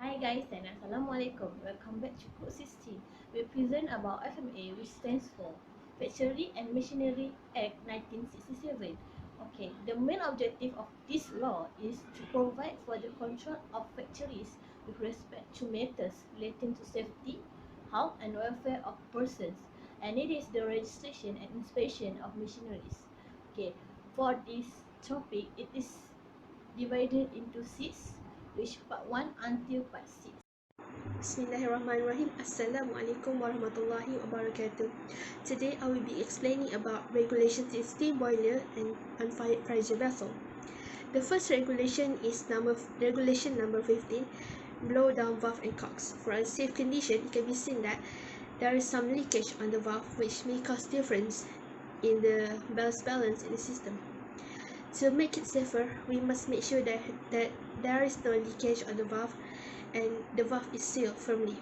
Hi guys and Assalamualaikum. Welcome back to Code 16. We present about FMA, which stands for Factory and Machinery Act 1967. Okay, the main objective of this law is to provide for the control of factories with respect to matters relating to safety, health and welfare of persons, and it is the registration and inspection of machineries. Okay, for this topic, it is divided into six, which part 1 until part 6. Bismillahirrahmanirrahim. Assalamualaikum warahmatullahi wabarakatuh. Today I will be explaining about Regulation 60 boiler and unfired pressure vessel. The first regulation is Regulation number 15, blow down valve and cocks. For unsafe condition, it can be seen that there is some leakage on the valve which may cause difference in the balance in the system. To make it safer, we must make sure that there is no leakage on the valve and the valve is sealed firmly.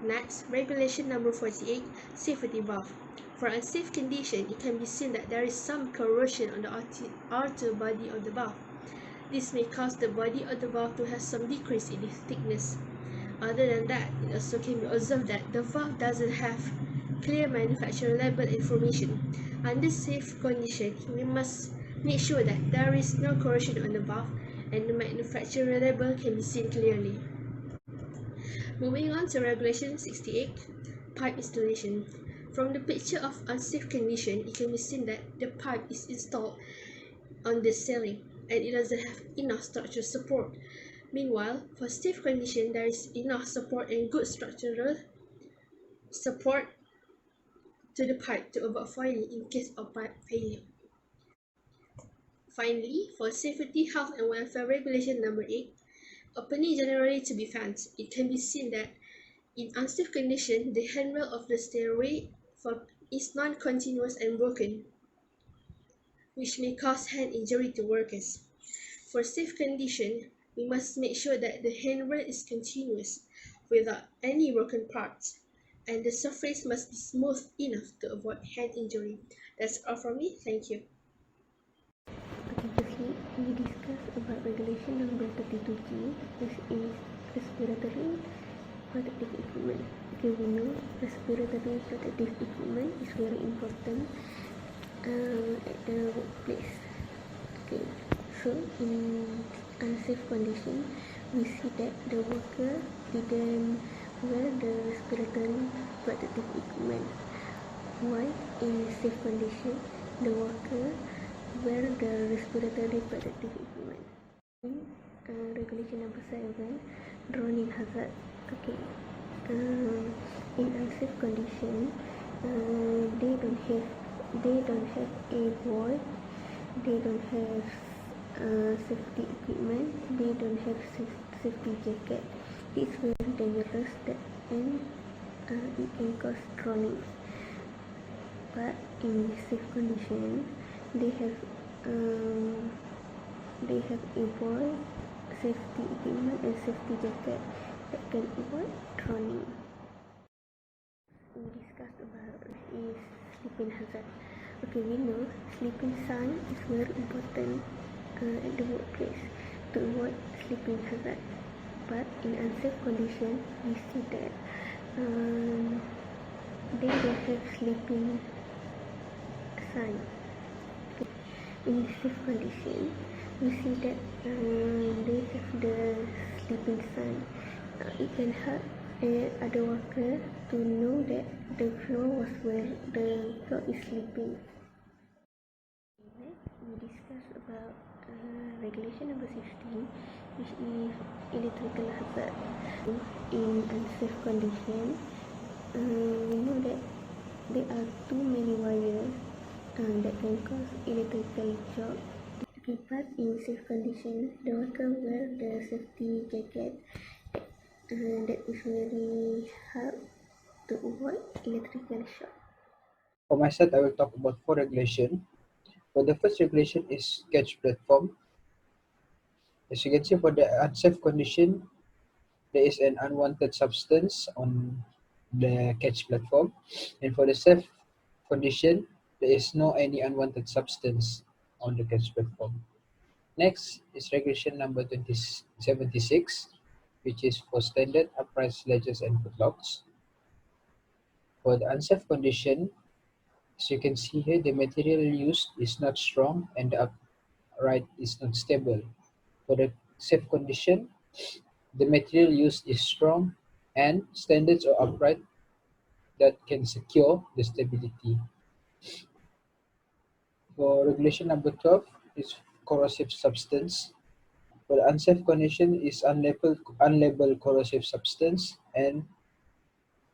Next, Regulation number 48, safety valve. For unsafe condition, it can be seen that there is some corrosion on the outer body of the valve. This may cause the body of the valve to have some decrease in its thickness. Other than that, it also can be observed that the valve doesn't have clear manufacturer label information. Under safe condition, we must make sure that there is no corrosion on the valve and the manufacturer label can be seen clearly. Moving on to Regulation 68, pipe installation. From the picture of unsafe condition, it can be seen that the pipe is installed on the ceiling and it doesn't have enough structural support. Meanwhile, for safe condition, there is enough support and good structural support to the pipe to avoid foiling in case of pipe failure. Finally, for Safety, Health and Welfare Regulation number 8, opening generally to be fans, it can be seen that in unsafe condition, the handrail of the stairway is non-continuous and broken, which may cause hand injury to workers. For safe condition, we must make sure that the handrail is continuous without any broken parts, and the surface must be smooth enough to avoid hand injury. That's all from me. Thank you. Previously, we discussed about regulation number 32G, which is respiratory protective equipment. Okay, we know respiratory protective equipment is very important at the workplace. Okay, so in unsafe condition, we see that the worker didn't wear the respiratory protective equipment. While in safe condition, the worker wear the respiratory protective equipment. Regulation number 7, drowning hazard. Okay, in unsafe condition, they don't have a board, they don't have safety equipment, they don't have safety jacket. It's very dangerous and it can cause drowning. But in safe condition, they have a board, safety equipment and safety jacket that can avoid drowning. We discussed about is sleeping hazard. Okay, we know sleeping sign is very important at the workplace to avoid sleeping hazard. But in unsafe condition, we see that they don't have sleeping sign. Okay. In safe condition, we see that they have the sleeping sign. It can help other worker to know that the floor was where the floor is sleeping. Next, we discuss about regulation number 16, which is electrical hazard. In unsafe condition, we know that there are too many wires that can cause electrical shock. But in safe condition, the worker wear the safety jacket that is very hard to avoid electrical shock. For my side, I will talk about 4 regulations. For the first regulation is catch platform. As you can see, for the unsafe condition, there is an unwanted substance on the catch platform, and for the safe condition, there is no any unwanted substance on the catch platform. Next is regulation number 2076. which is for standard upright sledges and footlocks. For the unsafe condition, as you can see here, the material used is not strong and the upright is not stable. For the safe condition, the material used is strong and standards or upright that can secure the stability. For regulation number 12 is corrosive substance. For the unsafe condition is unlabeled corrosive substance and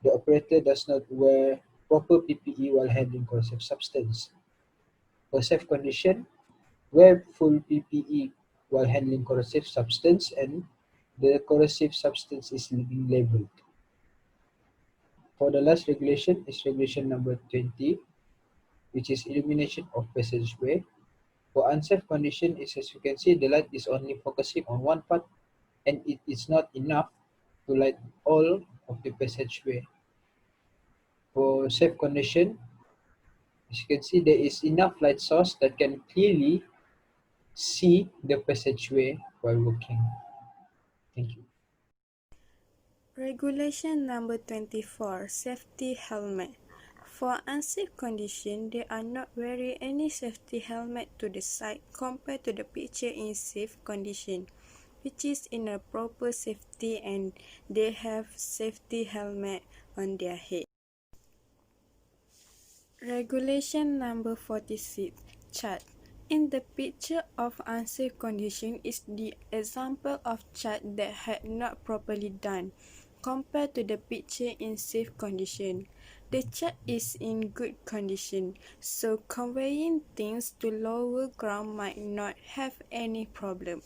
the operator does not wear proper PPE while handling corrosive substance. For safe condition, wear full PPE while handling corrosive substance and the corrosive substance is being labeled. For the last regulation is regulation number 20, which is illumination of passageway. For unsafe condition is, as you can see, the light is only focusing on one part and it is not enough to light all of the passageway. For safe condition, as you can see, there is enough light source that can clearly see the passageway while walking. Thank you. Regulation number 24, Safety Helmet. For unsafe condition, they are not wearing any safety helmet to the side compared to the picture in safe condition, which is in a proper safety and they have safety helmet on their head. Regulation number 46, Chart. In the picture of unsafe condition is the example of chart that had not properly done compared to the picture in safe condition. The chart is in good condition, so conveying things to lower ground might not have any problem.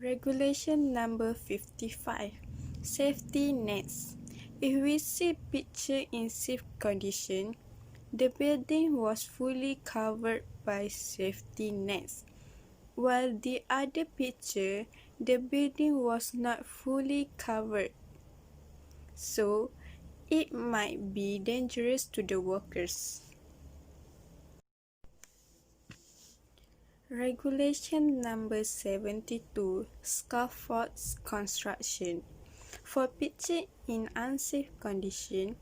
Regulation number 55, Safety Nets. If we see picture in safe condition, the building was fully covered by safety nets, while the other picture, the building was not fully covered, so it might be dangerous to the workers. Regulation number 72, Scaffolds Construction. For picture in unsafe condition,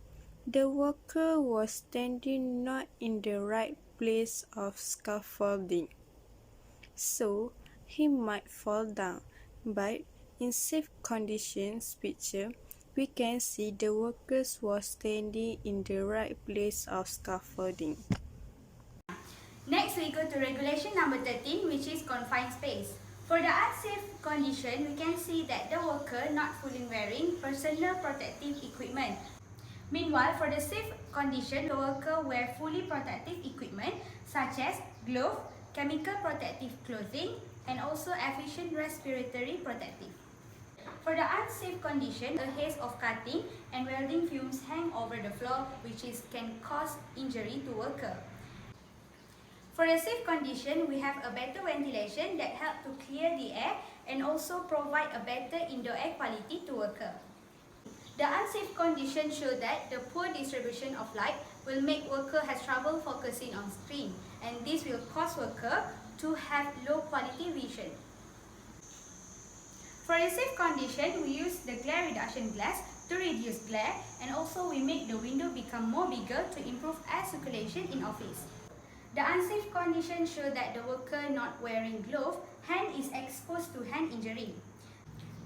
the worker was standing not in the right place of scaffolding, so he might fall down. But in safe conditions picture, we can see the workers was standing in the right place of scaffolding. Next, we go to regulation number 13, which is confined space. For the unsafe condition, we can see that the worker not fully wearing personal protective equipment. Meanwhile, for the safe condition, the worker wear fully protective equipment such as glove, chemical protective clothing, and also efficient respiratory protective. For the unsafe condition, a haze of cutting and welding fumes hang over the floor, which can cause injury to worker. For a safe condition, we have a better ventilation that help to clear the air and also provide a better indoor air quality to worker. The unsafe condition show that the poor distribution of light will make worker has trouble focusing on screen, and this will cause worker to have low quality vision. For a safe condition, we use the glare reduction glass to reduce glare, and also we make the window become more bigger to improve air circulation in office. The unsafe condition show that the worker not wearing glove, hand is exposed to hand injury.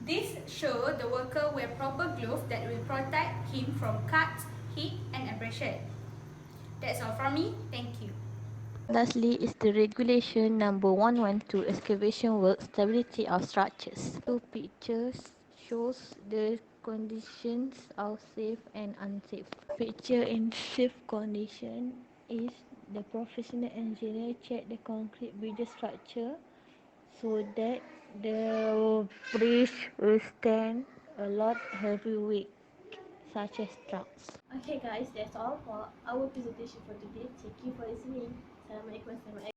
This show the worker wear proper glove that will protect him from cuts, heat and abrasion. That's all from me. Thank you. Lastly is the regulation number 112, excavation work stability of structures. Two pictures shows the conditions of safe and unsafe. Picture in safe condition is the professional engineer check the concrete bridge structure so that the bridge will stand a lot heavy weight such as trucks. Okay guys, that's all for our presentation for today. Thank you for listening. Assalamualaikum warahmatullahi wabarakatuh.